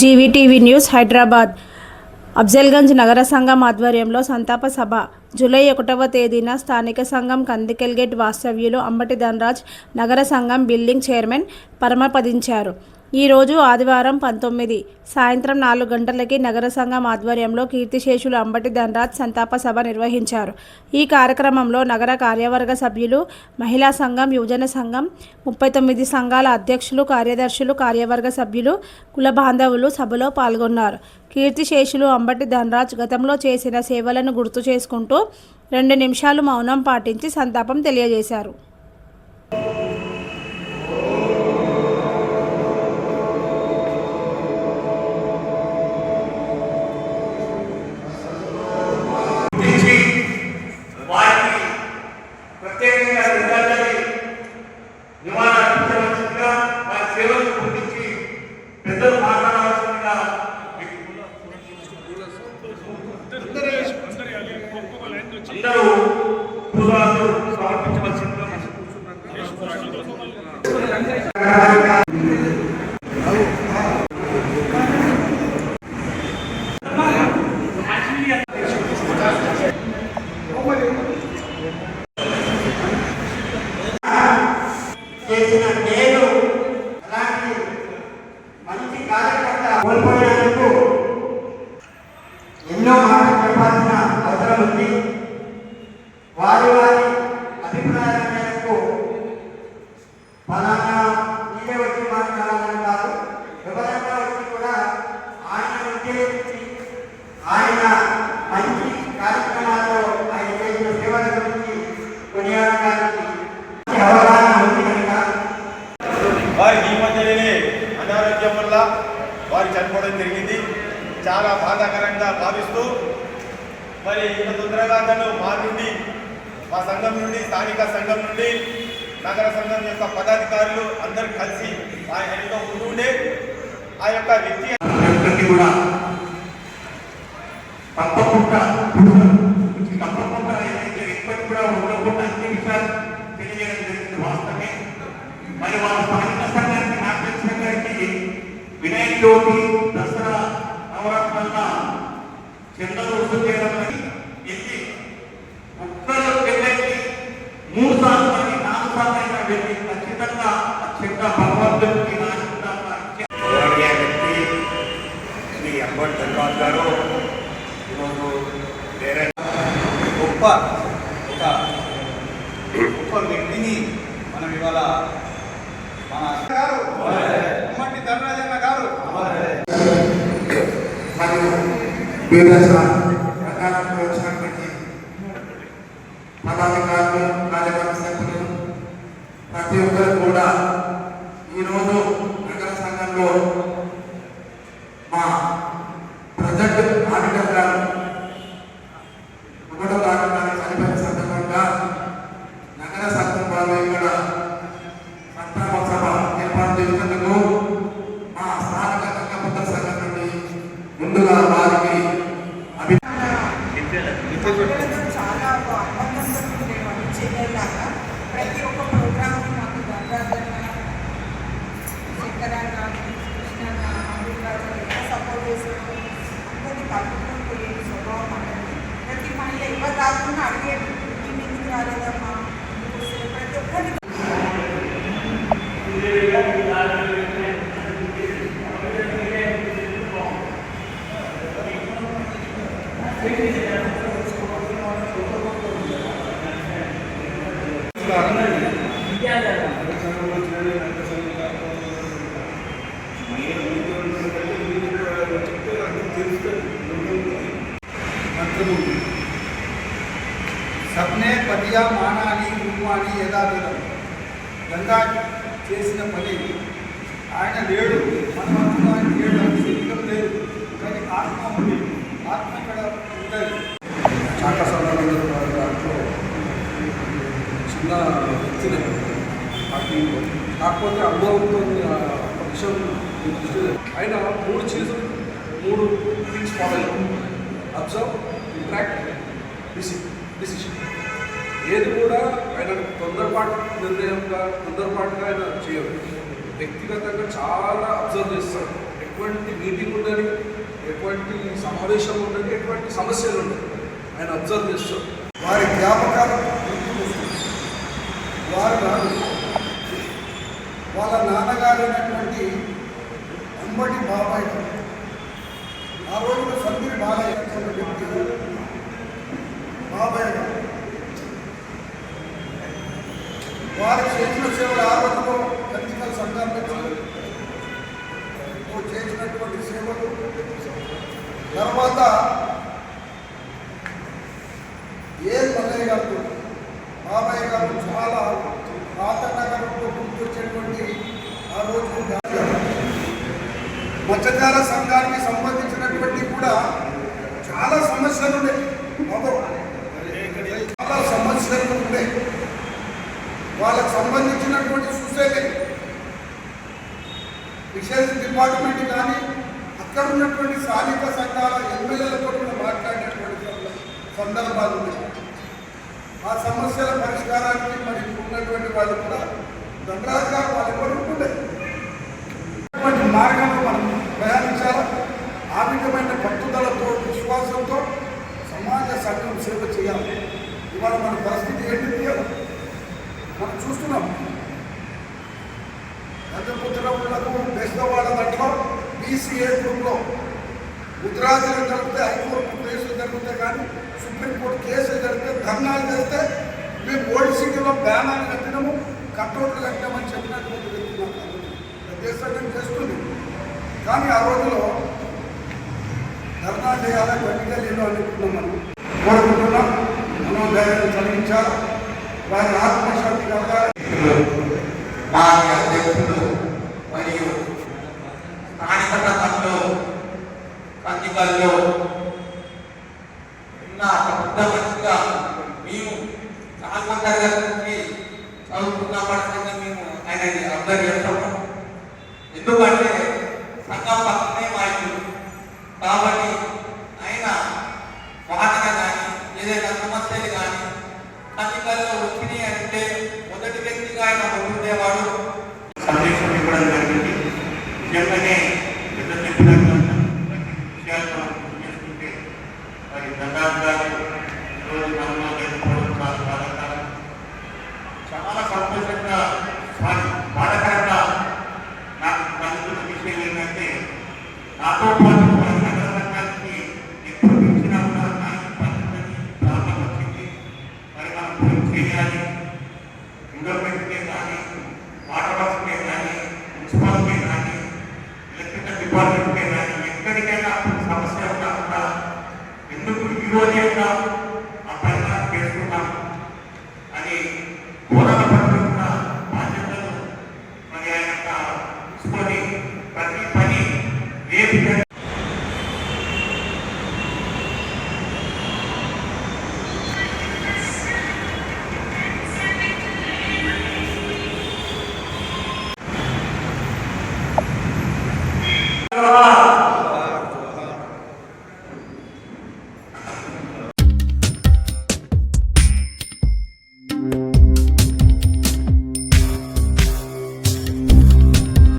జీవీటీవీ news Hyderabad. Afzalgunj నగర సంఘం ఆధ్వర్యంలో సంతాప సభ. జూలై 1వ తేదీన స్థానిక సంఘం కందికల్ గేట్ వాస్తవ్యులు అంబటి ధనరాజ్ నగర సంఘం బిల్డింగ్ చైర్మన్ పరమపదించారు. ఈరోజు ఆదివారం 19 సాయంత్రం 4 గంటలకి నగర సంఘం ఆధ్వర్యంలో కీర్తిశేషులు అంబటి ధనరాజ్ సంతాప సభ నిర్వహించారు. ఈ కార్యక్రమంలో నగర కార్యవర్గ సభ్యులు, మహిళా సంఘం, యువజన సంఘం, 39 సంఘాల అధ్యక్షులు, కార్యదర్శులు, కార్యవర్గ సభ్యులు, కుల బాంధవులు సభలో పాల్గొన్నారు. కీర్తిశేషులు అంబటి ధనరాజ్ గతంలో చేసిన సేవలను గుర్తు చేసుకుంటూ 2 నిమిషాలు మౌనం పాటించి సంతాపం తెలియజేశారు. అందరూ పూజలు సమర్పించవలసిందిగా చేసిన నేను అలాంటి మంచి కార్యకర్త కోల్పోయినందుకు ఎన్నో మాటలు చెప్పాల్సిన అవసరం ఉంది. వారి అభిప్రాయాల మేరకు ఫలానా మీరే వచ్చి మాట్లాడాలని కాదు, ఎవరైనా వచ్చి కూడా ఆయన ఉద్దేశించి ఆయన మంచి కార్యక్రమాల్లో ఆయన చేసిన సేవల గురించి కొనియాడడానికి అవగాహన ఉంది కనుక వారికి ఈ మధ్యలోనే అనారోగ్యం వల్ల వారు చనిపోవడం జరిగింది. చాలా బాధాకరంగా భావిస్తూ మరి ఇంత తొందరగా తను మా సంఘం నుండి, స్థానిక సంఘం నుండి, నగర సంఘం యొక్క పదాధికారులు అందరూ కలిసి ఆయనతో ఉంటుండే ఆ యొక్క వ్యక్తి కూడా తప్పకుండా ఇప్పటికి కూడా ఉండకుండా అన్ని విషయాలు తెలియజేయడం జరిగింది. వాస్తవమే. మరి వాళ్ళ స్థానిక సంఘానికి నాకు తెలిసిన గారికి వినాయక చవితి, దసరా, నవరాత్రుల చంద్రులు వసూలు చేయడం ఎత్తి ఒక్కరు వెళ్ళి 3 సార్లు కానీ 4 సార్లు అయినా వెళ్ళి ఖచ్చితంగా అత్యంత భగవంతుడికి వ్యక్తి శ్రీ అంబటి ధనరాజ్ గారు ఈరోజు వేరే గొప్ప వ్యక్తిని మనం ఇవాళ మన అంబటి ధనరాజ్ అన్న గారు ప్రకారంలో వచ్చినటువంటి పదాధికారులు, కార్యవర్గ సభ్యులు ప్రతి ఒక్కరు కూడా ఈరోజు నగర సంఘంలో మా ప్రజెంట్ ఆడిటర్ గారు 1వ తారీఖు చనిపోయిన సందర్భంగా నగర సంఘం వాళ్ళు ఇక్కడ సంతాప సభ ఏర్పాటు చేసినందుకు మా స్థానిక రంగపుత్ర సంఘం నుండి ముందుగా వారికి చాలా అనుబంధంతో చేయలాగా ప్రతి ఒక్క ప్రోగ్రామ్ మాకు ధనరాజన్న, శంకరన్న, కృష్ణన్న, అమృతరాజు ఎంత సపోర్ట్ చేస్తారు. అందరినీ కలుపుకుంటూ పోయే స్వభావం అనేది ప్రతి మహిళ ఎవరు రాకుండా అడిగేది, మేము ఎందుకు రాలేదమ్మా, ప్రతి ఒక్కరిని సప్నే పదియా మానాని రూపాని యథాతథం. గంగా చేసిన పని ఆయన లేడు, మనమంతా లేడు, అది శరీరం లేదు, కానీ ఆత్మ ఉంది. ఆత్మ ఇక్కడ ఉంటుంది. చాలా సందర్భంలో దాంట్లో చిన్న వ్యక్తిని కాకపోతే అనుభవంతో ఒక విషయం ఆయన 3 థింగ్స్ ఫాలో అయ్యారు. Observe, interact, decision. ఏది కూడా ఆయన తొందరపాటుగా ఆయన చేయరు. వ్యక్తిగతంగా చాలా అబ్జర్వ్ చేస్తాడు. ఎటువంటి మీటింగ్ ఉండని, ఎటువంటి సమావేశం ఉండని, ఎటువంటి సమస్యలు ఉండదు. ఆయన అబ్జర్వ్ చేస్తారు. వారి జ్ఞాపకాలు గుర్తుకొస్తుంది. వారు నాడు వాళ్ళ నాన్నగారైనటువంటి అంబటి బాబాయ్ గారు, ఆ రోజున సందీప్ బాలయ్య వ్యక్తి బాబాయ్ గారు, వారు చేసిన సేవలు ఆ రోజులో ఎన్నికల సంఘాలకు చేసినటువంటి సేవలు, తర్వాత మల్లయ్య గారు బాబాయ్ గారు చాలా పాత నగరంలో గుర్తొచ్చేటువంటి ఆ రోజు మత్స్యకార సంఘానికి సంబంధించినటువంటి కూడా చాలా సమస్యలు ఉన్నాయి. చాలా సమస్యలు ఉన్నాయి. వాళ్ళకు సంబంధించినటువంటి చూసేది విశేష డిపార్ట్మెంట్ కానీ అక్కడ ఉన్నటువంటి స్థానిక సంఘాల ఎమ్మెల్యేలతో కూడా మాట్లాడినటువంటి సందర్భాలు ఉన్నాయి. ఆ సమస్యల పరిష్కారానికి మరి ఉన్నటువంటి వాళ్ళు కూడా దండరాజు గారు వాళ్ళు కూడా ఉంటుండే మార్గంలో మనం ప్రయాణించాలి. ఆ విధమైన పట్టుదలతో, విశ్వాసంతో సమాజ సంఘం సేవ చేయాలి. ఇవాళ మన పరిస్థితి ఏంటి మనం చూస్తున్నాం. గజపుత్రులకు బెస్తవాడ దాంట్లో బీసీఏ గ్రూప్లో ఉత్తరాధికారులు జరిగితే హైకోర్టు కేసులు జరుగుతాయి, కానీ సుప్రీంకోర్టు కేసులు జరిగితే ధర్నాలు చేస్తే మేము ఓల్డ్ సిటీలో బ్యానర్లు కట్టినాము, కట్టౌట్లు కట్టామని చెప్పినటువంటి వ్యక్తి దేశం చేస్తుంది. కానీ ఆ రోజులో ధర్నా చేయాలి, గట్టిగా అనుకుంటున్నాం. మనం కోరుకుంటున్నాం. మనోధైర్యాన్ని కలిగించాలి. వారి ఆత్మశాంతి కలగాలి. మా అధ్యక్షుడు మరియు స్థానిక సంఘంలో కందికల్లో ఉన్న పెద్ద మనిషిగా మేము 4వ తరగతి నుంచి చదువుకున్నప్పటికీ మేము ఆయనని అబ్జర్వ్ చేస్తాము. ఎందుకంటే సంఘం పక్కనే మా ఇల్లు కాబట్టి ఆయన వాదన కానీ ఏదైనా సమస్యలు కానీ కందికల్లో వచ్చినాయి అంటే మొదటి వ్యక్తిగా ఆయన ముందుండేవాడు. సందేశం ఇవ్వడం జరిగింది. నిజంగానే పెద్ద విషయాలు చేసుకుంటే మరి దండాలు గారు ఈరోజు మనలో లేకపోవడం చాలా బాధాకరం. చాలా సంతోషంగా బాధాకరంగా నాకు కలుగుతున్న విషయం ఏంటంటే నాతో పాటు నగర సంఘానికి ఎప్పుడు ఇచ్చినా కూడా నాకు పద్ధతి ప్రాబ్లం వచ్చింది. మరి మనం పూర్తి చేయాలి. గవర్నమెంట్కే కానీ, వాటర్ వర్క్స్కే కానీ, మున్సిపాలిటీ కానీ, ఎలక్ట్రికల్ డిపార్ట్మెంట్